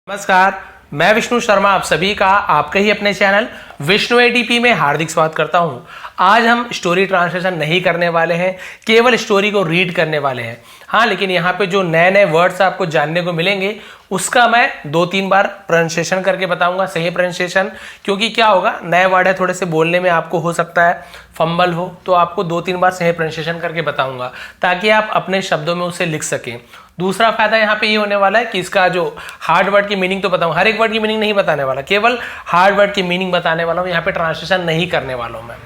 नमस्कार, मैं विष्णु शर्मा आप सभी का आपके ही अपने चैनल विष्णु एडीपी में हार्दिक स्वागत करता हूं। आज हम स्टोरी ट्रांसलेशन नहीं करने वाले हैं, केवल स्टोरी को रीड करने वाले हैं। हाँ, लेकिन यहाँ पे जो नए नए वर्ड्स आपको जानने को मिलेंगे उसका मैं 2-3 बार प्रोनाउंसिएशन करके बताऊंगा, सही प्रोनाउंसिएशन। क्योंकि क्या होगा, नए वर्ड है, थोड़े से बोलने में आपको हो सकता है फंबल हो, तो आपको 2-3 बार सही प्रोनाउंसिएशन करके बताऊंगा ताकि आप अपने शब्दों में उसे लिख सकें। दूसरा फायदा यहाँ पे ये होने वाला है कि इसका जो हार्ड वर्ड की मीनिंग तो बताऊं, हर एक वर्ड की मीनिंग नहीं बताने वाला, केवल हार्ड वर्ड की मीनिंग बताने वाला हूँ। यहाँ पे ट्रांसलेशन नहीं करने वाला हूँ मैं।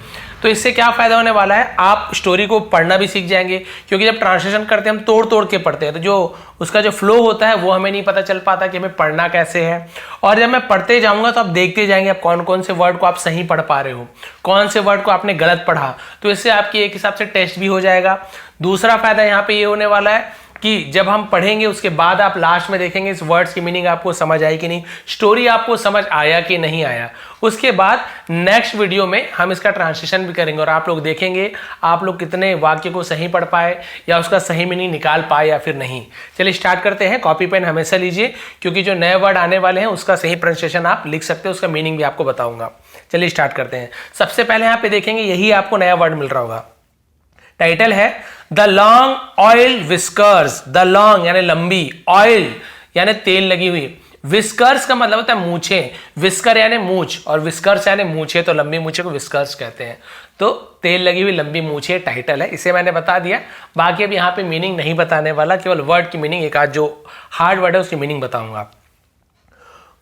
तो इससे क्या फायदा होने वाला है, आप स्टोरी को पढ़ना भी सीख जाएंगे। क्योंकि जब ट्रांसलेशन करते हैं हम तोड़ तोड़ के पढ़ते हैं, तो जो उसका जो फ्लो होता है वो हमें नहीं पता चल पाता कि हमें पढ़ना कैसे है। और जब मैं पढ़ते जाऊंगा तो आप देखते जाएंगे आप कौन कौन से वर्ड को आप सही पढ़ पा रहे हो, कौन से वर्ड को आपने गलत पढ़ा। तो इससे आपकी एक हिसाब से टेस्ट भी हो जाएगा। दूसरा फायदा यहाँ पे ये होने वाला है कि जब हम पढ़ेंगे उसके बाद आप लास्ट में देखेंगे इस वर्ड्स की मीनिंग आपको समझ आई कि नहीं, स्टोरी आपको समझ आया कि नहीं आया। उसके बाद नेक्स्ट वीडियो में हम इसका ट्रांसलेशन भी करेंगे और आप लोग देखेंगे आप लोग कितने वाक्य को सही पढ़ पाए या उसका सही मीनिंग निकाल पाए या फिर नहीं। चलिए स्टार्ट करते हैं। कॉपी पेन हमेशा लीजिए, क्योंकि जो नए वर्ड आने वाले हैं उसका सही प्रोनाउंसिएशन आप लिख सकते हो, उसका मीनिंग भी आपको बताऊंगा। चलिए स्टार्ट करते हैं। सबसे पहले यहाँ पे देखेंगे, यही आपको नया वर्ड मिल रहा होगा। टाइटल है the long oil whiskers. The long यानी लंबी, ऑयल यानी तेल लगी हुई, विस्कर्स का मतलब होता है मूछे। विस्कर यानी मूछ और विस्कर्स यानी मूछे, तो लंबी मूछे को विस्कर्स कहते हैं। तो तेल लगी हुई लंबी मूछे टाइटल है, इसे मैंने बता दिया। बाकी अब यहाँ पे मीनिंग नहीं बताने वाला, केवल वर्ड की मीनिंग, एक आध जो हार्ड वर्ड है उसकी मीनिंग बताऊंगा।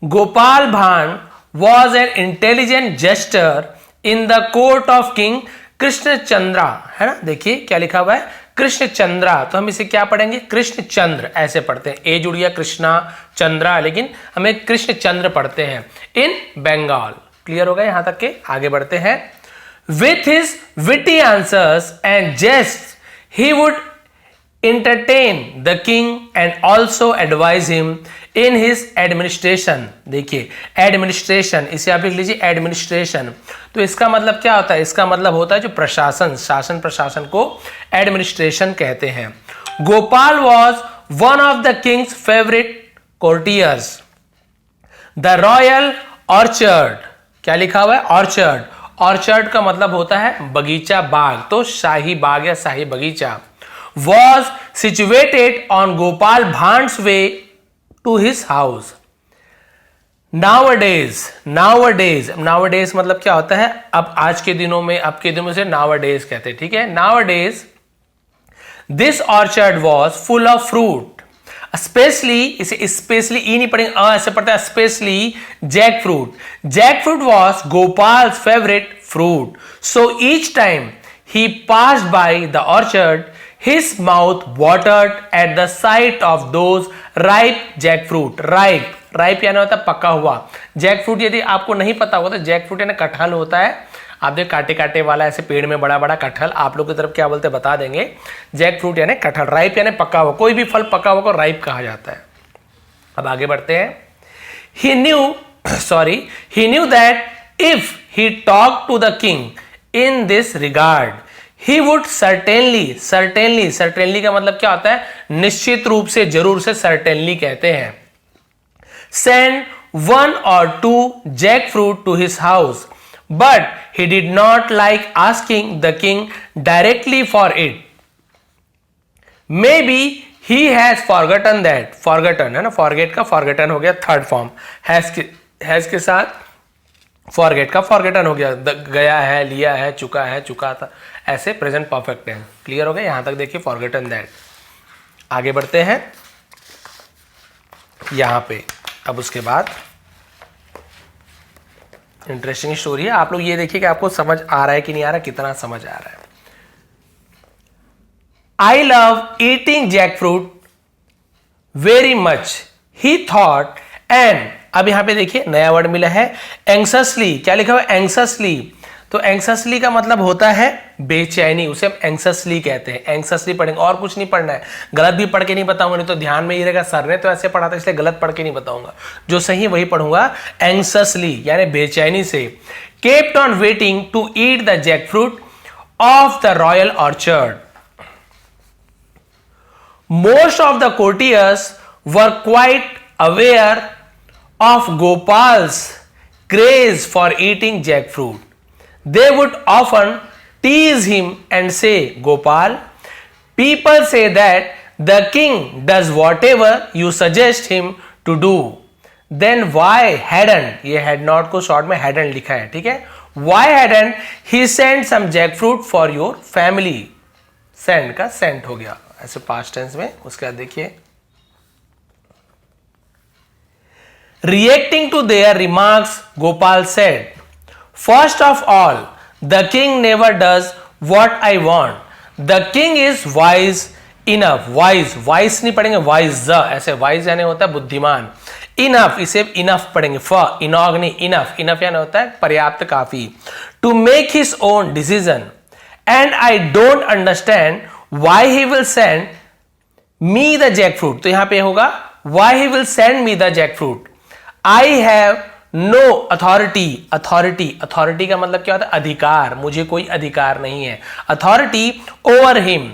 Gopal Bhand was an intelligent jester in the court of king Krishnachandra, है ना। देखिए क्या लिखा हुआ है, कृष्णचंद्रा। तो हम इसे क्या पढ़ेंगे, कृष्णचंद्र ऐसे पढ़ते हैं। ए जुड़ गया कृष्णा चंद्रा, लेकिन हमें कृष्णचंद्र पढ़ते हैं इन बंगाल। क्लियर हो गया यहां तक के, आगे बढ़ते हैं। With his witty answers and jest he would entertain the king and also advise him in his administration। देखिए एडमिनिस्ट्रेशन, इसे आप लिख लीजिए एडमिनिस्ट्रेशन। तो इसका मतलब क्या होता है, इसका मतलब होता है जो प्रशासन, शासन प्रशासन को एडमिनिस्ट्रेशन कहते हैं। Gopal was one of the Kings favourite courtiers. The royal orchard, क्या लिखा हुआ है, ऑर्चर्ड। ऑर्चर्ड का मतलब होता है बगीचा, बाग, तो शाही बाग या शाही बगीचा। was situated on Gopal Bhand's way to his house। nowadays मतलब क्या होता है, अब आज के दिनों में, अब के दिनों से nowadays कहते हैं, ठीक है। nowadays this orchard was full of fruit, especially, इसे स्पेशली ई नहीं पढ़ेंगे, ऐसे पढ़ता है specially jackfruit. Jackfruit was Gopal's favorite fruit, so each time he passed by the orchard his mouth watered at the sight of those ripe jackfruit। ripe यानी होता है पका हुआ। जैकफ्रूट यदि आपको नहीं पता होगा तो जैकफ्रूट यानी कटहल होता है। आप देख काटे काटे वाला ऐसे पेड़ में बड़ा बड़ा कटहल, आप लोग की तरफ क्या बोलते हैं बता देंगे। जैकफ्रूट यानी कटहल, राइप यानी पका हुआ, कोई भी फल पका हुआ को राइप कहा जाता है। अब आगे बढ़ते हैं। he knew that if he talked to the king in this regard he would certainly का मतलब क्या होता है, निश्चित रूप से, जरूर से, certainly कहते हैं। send 1 or 2 jackfruit to his house, but he did not like asking the king directly for it। maybe he has forgotten that, forgotten है ना, forget का forgotten हो गया थर्ड फॉर्म, has के साथ फॉरगेट का फॉरगेटन हो गया, गया है, लिया है, चुका है, चुका था, ऐसे प्रेजेंट परफेक्ट है। क्लियर हो गया यहां तक, देखिए फॉरगेटन दैट। आगे बढ़ते हैं यहां पे। अब उसके बाद इंटरेस्टिंग स्टोरी है, आप लोग ये देखिए कि आपको समझ आ रहा है कि नहीं आ रहा है, कितना समझ आ रहा है। I love eating jackfruit very much he thought and, अब यहां पे देखिए नया वर्ड मिला है एंग्ससली। क्या लिखा हुआ है, एंग्ससली। तो एंग्ससली का मतलब होता है बेचैनी, उसे हम एंग्ससली कहते हैं। एंग्ससली पढ़ेंगे, और कुछ नहीं पढ़ना है। गलत भी पढ़ के नहीं बताऊंगा, नहीं तो ध्यान में ही रहेगा सर ने तो ऐसे पढ़ा था इसलिए गलत पढ़ के नहीं बताऊंगा, जो सही वही पढ़ूंगा। एंग्ससली यानी बेचैनी से। Kept on waiting to eat the jackfruit of the royal orchard. Most of the courtiers were quite aware of Gopal's craze for eating jackfruit. They would often tease him and say, Gopal, people say that the king does whatever you suggest him to do. Then why hadn't, ये had not को short में hadn't लिखा है, ठीक है, why hadn't he sent some jackfruit for your family? Send का sent हो गया ऐसे past tense में. उसके बाद देखिए, reacting to their remarks, Gopal said, first of all, the king never does what I want. The king is wise enough. Wise, wise नहीं पढ़ेंगे, wise ऐसे wise यानी होता है बुद्धिमान. Enough, इसे enough पढ़ेंगे, enough नहीं, enough, enough यानी होता है पर्याप्त, काफी. To make his own decision. And I don't understand why he will send me the jackfruit. तो यहां पे होगा why he will send me the jackfruit. I have no authority. Authority का मतलब क्या होता है, अधिकार, मुझे कोई अधिकार नहीं है. Authority over him.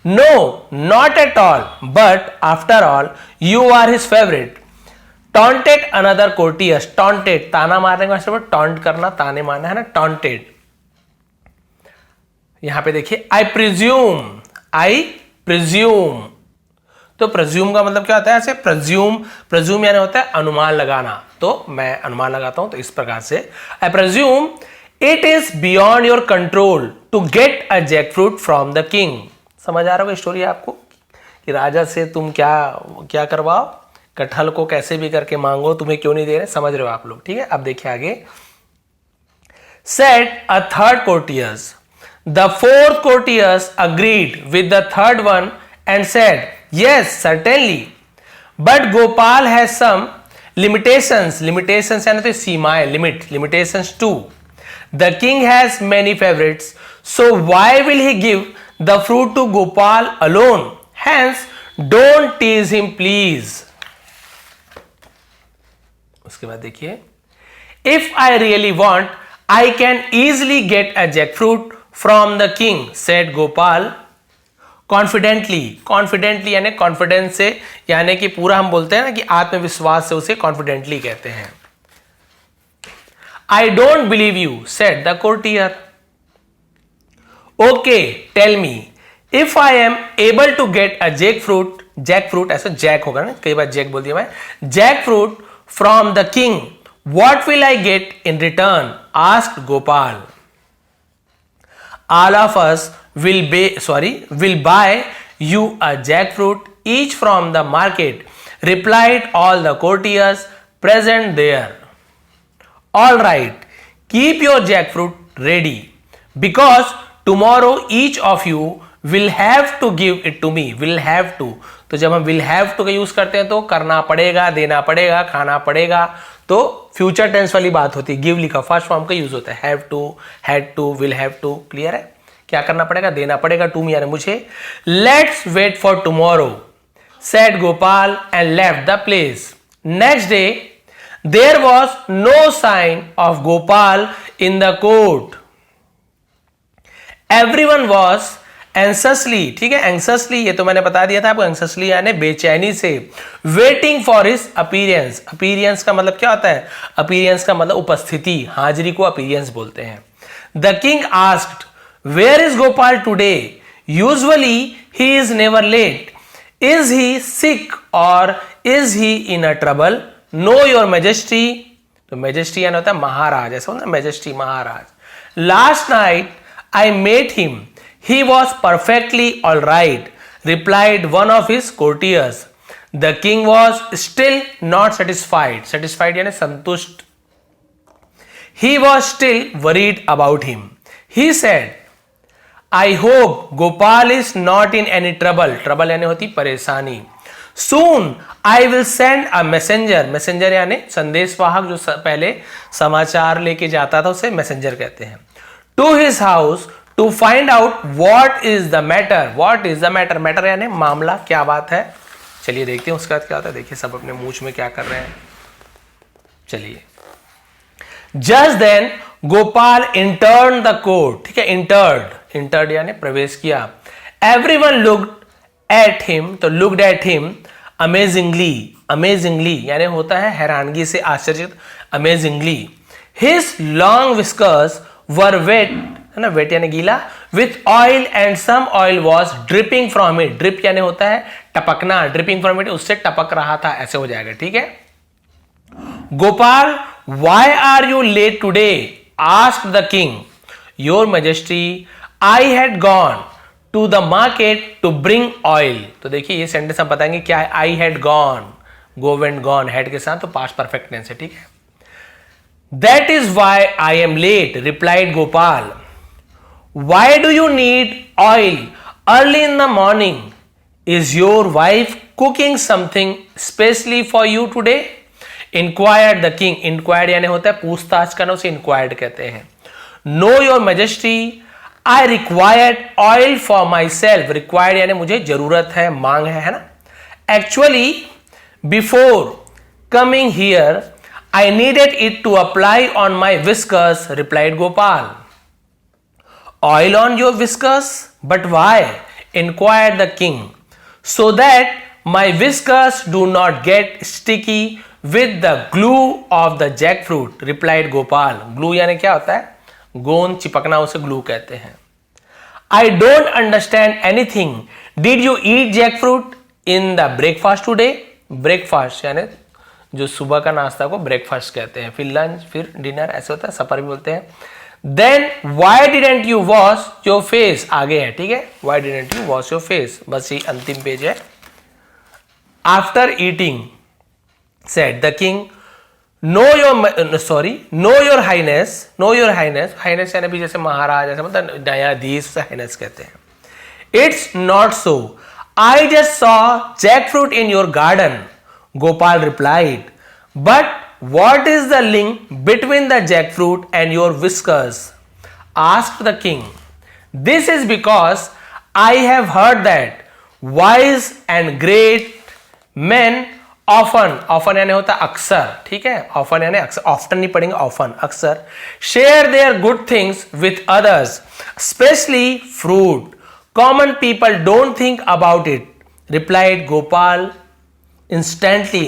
No, not at all. But after all, you are his favorite. Taunted another courtiers. Taunted, ताना मारने का मतलब taunt करना, ताने मारना है ना, taunted. यहां पे देखिए, I presume. तो presume का मतलब क्या होता है, ऐसे presume यानी होता है अनुमान लगाना. तो मैं अनुमान लगाता हूं, तो इस प्रकार से I presume it is beyond your control to get a jackfruit from the king. समझ आ रहा होगा स्टोरी आपको कि राजा से तुम क्या करवाओ, कटहल को कैसे भी करके मांगो, तुम्हें क्यों नहीं दे रहे. समझ रहे हो आप लोग, ठीक है. अब देखिए आगे. Said a third courtiers. The fourth courtiers agreed with the third one and said, yes, certainly. But Gopal has some limitations. Limitations यानी तो सीमाएं, limitations too. The king has many favorites. So why will he give the fruit to Gopal alone? Hence, don't tease him, please. उसके बाद देखिए, if I really want, I can easily get a jackfruit from the king, said Gopal. Confidently यानी confidence से, यानी कि पूरा हम बोलते हैं ना कि आत्मविश्वास से उसे कॉन्फिडेंटली कहते हैं. I don't believe you, said the courtier. Okay, tell me, if I am able to get a jackfruit ऐसा जैक होगा ना, कई बार जैक बोल दिया मैं, jackfruit from the king, what will I get in return, asked Gopal. All of us will buy you a jackfruit each from the market, replied all the courtiers present there. All right, keep your jackfruit ready, because tomorrow each of you will have to give it to me. Will have to, तो जब हम will have to का use करते हैं तो करना पड़ेगा, देना पड़ेगा, खाना पड़ेगा, तो फ्यूचर टेंस वाली बात होती है. गिव लिखा फर्स्ट फॉर्म का यूज होता है. Have to, had to, will have to. Clear है, क्या करना पड़ेगा, देना पड़ेगा. टू यानी मुझे. Let's wait for tomorrow, said Gopal and left the place. Next day there was no sign of Gopal in the court. Everyone was anxiously, ठीक है, एंक्ससली ये तो मैंने बता दिया था आपको, एंक्ससली यानी बेचैनी से, waiting for his appearance. Appearance का मतलब क्या होता है, अपीयरेंस का मतलब उपस्थिति, हाजिरी को अपीयरेंस बोलते हैं. The king asked, where is Gopal today, usually he is never late. Is he sick or is he in a trouble, no your majesty. तो मैजेस्टी यानी होता है महाराज, ऐसा होता है मैजेस्टी, महाराज. Last night I met him, he was perfectly all right, replied one of his courtiers. The king was still not satisfied. Satisfied यानी संतुष्ट. He was still worried about him. He said, I hope Gopal is not in any trouble. Trouble यानी होती परेशानी. Soon I will send a messenger. Messenger यानी संदेशवाहक, जो पहले समाचार लेके जाता था उसे मैसेंजर कहते हैं. To his house to find out what is the matter. What is the matter? Matter यानी मामला, क्या बात है. चलिए देखते हैं उसके बाद क्या होता है. देखिए सब अपने मूछ में क्या कर रहे हैं. चलिए. Just then Gopal entered the court. ठीक है, entered यानी प्रवेश किया. Everyone looked at him, तो looked at him amazingly. Amazingly यानी होता है हैरानगी से, आश्चर्यचकित, amazingly. His long whiskers were wet, है ना, वेट यानी गीला, with oil and some oil was dripping from it. Drip यानी होता है टपकना, ड्रिपिंग फ्रॉम इट उससे टपक रहा था, ऐसे हो जाएगा, ठीक है। Gopal, why are you late today? Asked the king. Your majesty, I had gone to the market to bring oil. तो देखिए ये सेंटेंस हम बताएंगे क्या है, I had gone, go went gone, had के साथ, तो पास्ट परफेक्ट टेंस है, ठीक है। That is why I am late, replied Gopal. Why do you need oil early in the morning? Is your wife cooking something specially for you today? Inquired the king. Inquired यानी होता है पूछताछ करना, उसे inquired कहते हैं। No your majesty, I required oil for myself. Required यानी मुझे जरूरत है, मांग है ना। Actually before coming here I needed it to apply on my whiskers, replied Gopal. Oil on your whiskers? But why? Inquired the king. So that my whiskers do not get sticky with the glue of the Jack fruit, replied Gopal. Glue यानी क्या होता है? गोंद, चिपकना, उसे glue कहते हैं। I don't understand anything, did you eat jackfruit in the breakfast today? Breakfast यानी जो सुबह का नाश्ता को ब्रेकफास्ट कहते हैं, फिर लंच, फिर डिनर, ऐसे होता है, सपर भी बोलते हैं। Then why didn't you wash your face? आगे है, ठीक है, why didn't you wash your face, बस ये अंतिम पेज है। After eating said the king, no your highness, highness यानी भी जैसे महाराज, ऐसे मतलब न्यायाधीश से highness कहते हैं। It's not so, I just saw jackfruit in your garden, Gopal replied. But what is the link between the jackfruit and your whiskers? Asked the king. This is because I have heard that wise and great men often यानी होता है अक्सर, ठीक है, often यानी अक्सर, often नहीं पढ़ेंगे, ऑफन अक्सर, share their good things with others, specially fruit, common people don't think about it, replied Gopal instantly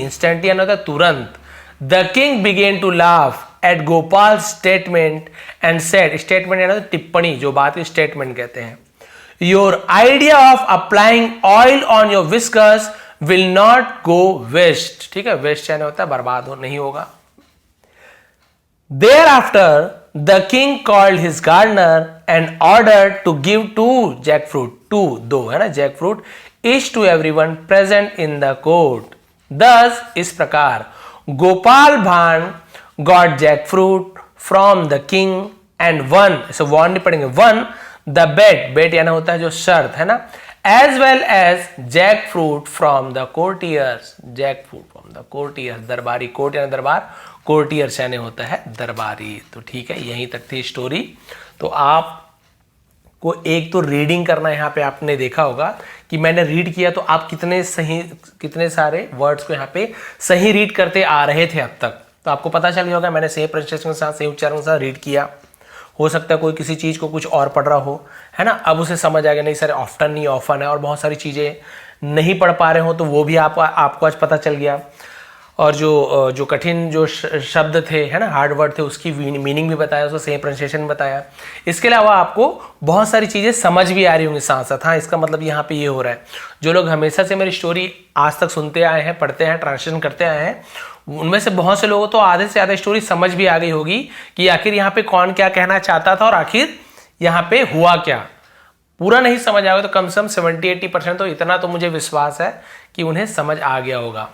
यानी होता है तुरंत। The king began to laugh at Gopal statement and said, statement यानी टिप्पणी, जो बात की स्टेटमेंट कहते हैं। Your idea of applying oil on your whiskers will not go waste, ठीक है, वेस्ट यानी होता है बर्बाद हो, नहीं होगा। Thereafter the king called his gardener and ordered to give 2 jackfruit, 2 है ना, jackfruit each to everyone present in the court. Thus इस प्रकार गोपाल भान got jackfruit from the king and won, so won नहीं पढ़ेंगे, won the bet यानी होता है जो शर्त, है ना, as well as jackfruit from the courtiers, jackfruit from the courtiers, दरबारी, कोर्ट यानी दरबार, courtiers यानी होता है दरबारी। तो ठीक है, यहीं तक थी स्टोरी। तो आपको एक तो रीडिंग करना, यहाँ पे आपने देखा होगा कि मैंने रीड किया तो आप कितने सारे वर्ड्स को यहाँ पे सही रीड करते आ रहे थे अब तक, तो आपको पता चल गया होगा मैंने सही प्रोनाउंसिएशन के साथ, सही उच्चारण के साथ रीड किया। हो सकता है कोई किसी चीज़ को कुछ और पढ़ रहा हो, है ना, अब उसे समझ आ गया, नहीं सर ऑफ्टन नहीं ऑफन है, और बहुत सारी चीज़ें नहीं पढ़ पा रहे हो तो वो भी आपको आज पता चल गया। और जो कठिन जो शब्द थे, है ना, हार्ड वर्ड थे, उसकी मीनिंग भी बताया, उसका सही प्रोनाउंसिएशन बताया। इसके अलावा आपको बहुत सारी चीज़ें समझ भी आ रही होंगी साथ साथ। हाँ, इसका मतलब यहाँ पे ये हो रहा है, जो लोग हमेशा से मेरी स्टोरी आज तक सुनते आए हैं, पढ़ते हैं, ट्रांसलेशन करते आए हैं, उनमें से बहुत से लोगों तो आधे से ज़्यादा स्टोरी समझ भी आ गई होगी कि आखिर यहाँ पे कौन क्या कहना चाहता था और आखिर यहाँ पे हुआ क्या। पूरा नहीं समझ आएगा तो कम से कम 70-80% तो इतना तो मुझे विश्वास है कि उन्हें समझ आ गया होगा।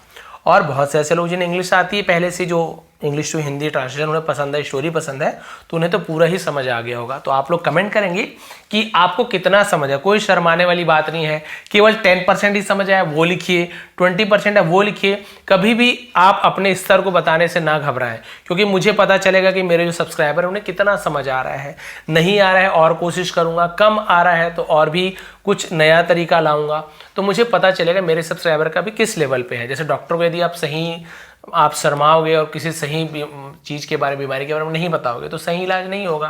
और बहुत से ऐसे लोग जिन्हें इंग्लिश आती है पहले से, जो इंग्लिश टू हिंदी ट्रांसलेशन उन्हें पसंद है, स्टोरी पसंद है, तो उन्हें तो पूरा ही समझ आ गया होगा। तो आप लोग कमेंट करेंगे कि आपको कितना समझ है, कोई शर्माने वाली बात नहीं है, केवल 10% ही समझ आया वो लिखिए, 20% है वो लिखिए। कभी भी आप अपने स्तर को बताने से ना घबराएं, क्योंकि मुझे पता चलेगा कि मेरे जो सब्सक्राइबर है उन्हें कितना समझ आ रहा है, नहीं आ रहा है और कोशिश करूंगा, कम आ रहा है तो और भी कुछ नया तरीका लाऊंगा, तो मुझे पता चलेगा मेरे सब्सक्राइबर का भी किस लेवल पे है। जैसे डॉक्टर को यदि आप शर्माओगे और किसी सही चीज़ के बारे में, बीमारी के बारे में नहीं बताओगे तो सही इलाज नहीं होगा।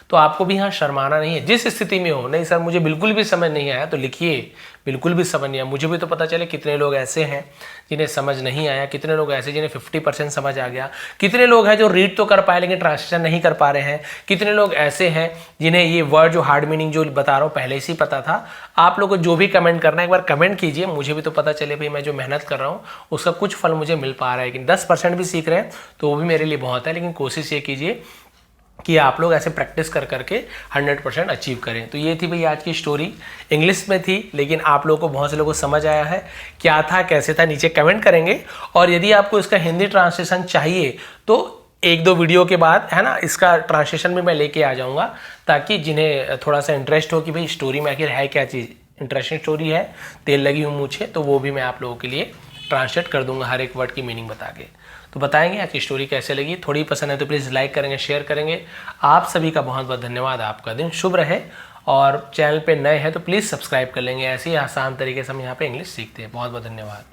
तो आपको भी यहाँ शर्माना नहीं है। जिस स्थिति में हो, नहीं सर मुझे बिल्कुल भी समझ नहीं आया, तो लिखिए बिल्कुल भी समझ नहीं आया। मुझे भी तो पता चले कितने लोग ऐसे हैं जिन्हें समझ नहीं आया, कितने लोग ऐसे जिन्हें 50% समझ आ गया, कितने लोग हैं जो रीड तो कर पाए लेकिन ट्रांसलेशन नहीं कर पा रहे हैं, कितने लोग ऐसे हैं जिन्हें ये वर्ड जो हार्ड मीनिंग जो बता रहा हूँ पहले से ही पता था। आप लोग को जो भी कमेंट करना है एक बार कमेंट कीजिए, मुझे भी तो पता चले भाई मैं जो मेहनत कर रहा हूँ उसका कुछ फल मुझे मिल पा रहा है। लेकिन 10% भी सीख रहे हैं तो वो भी मेरे लिए बहुत है, लेकिन कोशिश ये कीजिए कि आप लोग ऐसे प्रैक्टिस कर करके 100% अचीव करें। तो ये थी भाई आज की स्टोरी, इंग्लिश में थी लेकिन आप लोगों को बहुत से लोगों को समझ आया है। क्या था कैसे था नीचे कमेंट करेंगे, और यदि आपको इसका हिंदी ट्रांसलेशन चाहिए तो 1-2 वीडियो के बाद है ना इसका ट्रांसलेशन भी मैं लेके आ जाऊँगा, ताकि जिन्हें थोड़ा सा इंटरेस्ट हो कि भाई स्टोरी में आखिर है क्या चीज़, इंटरेस्टिंग स्टोरी है, तेल लगी हूँ मुझे, तो वो भी मैं आप लोगों के लिए ट्रांसलेट कर दूंगा हर एक वर्ड की मीनिंग बता के। तो बताएंगे आपकी स्टोरी कैसे लगी, थोड़ी पसंद है तो प्लीज़ लाइक करेंगे, शेयर करेंगे। आप सभी का बहुत बहुत धन्यवाद, आपका दिन शुभ रहे। और चैनल पे नए हैं तो प्लीज़ सब्सक्राइब कर लेंगे, ऐसे ही आसान तरीके से हम यहाँ पे इंग्लिश सीखते हैं। बहुत बहुत धन्यवाद।